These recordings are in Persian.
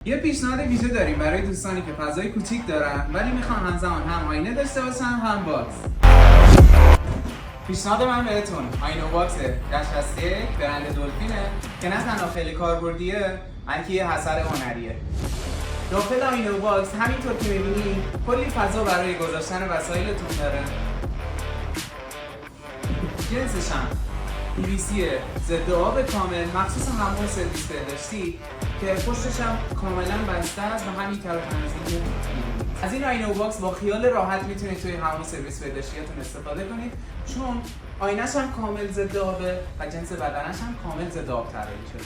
یه پیشنهاد ویژه داریم برای دوستانی که فضای کوچیک دارن ولی میخوان همزمان هم آینه داشته باشن هم باکس. پیشنهاد من بهتون آینه باکس دشت برند دلفینه که نه تنها خیلی کاربردیه بلکه یه اثر هنریه. داخل آینه باکس همینطور که میبینی کلی فضا برای گذاشتن وسایلتون داره. جنسش هم PVC ضد آب کامل مخصوص همون سرویس بهداشتی که پشتش هم کاملا بسته است و همین طرف تنظیم. از این آینه باکس با خیال راحت میتونید توی همون سرویس بهداشتیتون استفاده کنید چون آینه‌ش هم کامل ضد آبه و جنس بدنش هم کامل ضد آب طراحی شده.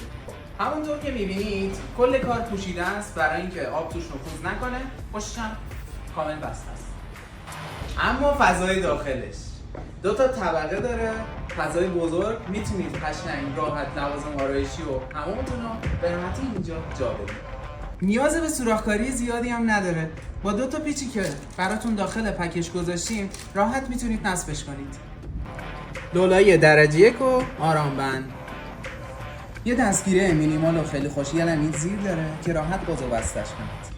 همونطور که میبینید کل کار پوشیده است برای اینکه آب توش نفوذ نکنه، پشتش هم کامل بسته است. اما فضای داخلش دو تا طبقه داره، فضای بزرگ، میتونید قشنگ راحت لوازم آرایشی و همومتون رو به راحتی اینجا جا بدید. نیاز به سوراخ‌کاری زیادی هم نداره. با دو تا پیچی که براتون داخل پکیج گذاشتیم راحت میتونید نصبش کنید. لولای درجه 1 و آرامبند. یه دستگیره مینیمال و خیلی خوشگل زیر داره که راحت باز و بستش کنید.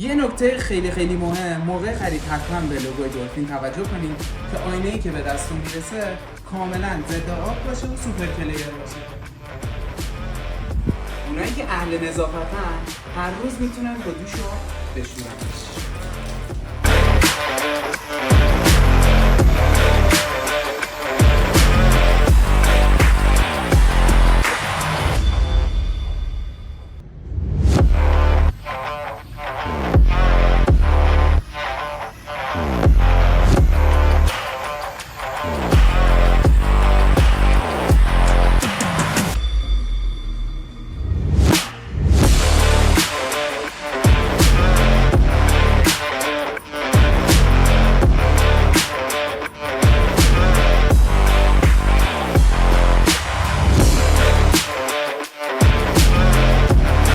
یه نکته خیلی مهم موقع خرید حتما به لوگوی دلفین توجه کنید که آینه‌ای که به دستتون میرسه کاملا ضد آب باشه و سوپر کلیر باشه. اونایی که اهل نظافتن هر روز میتونن با دوش و بشورنش.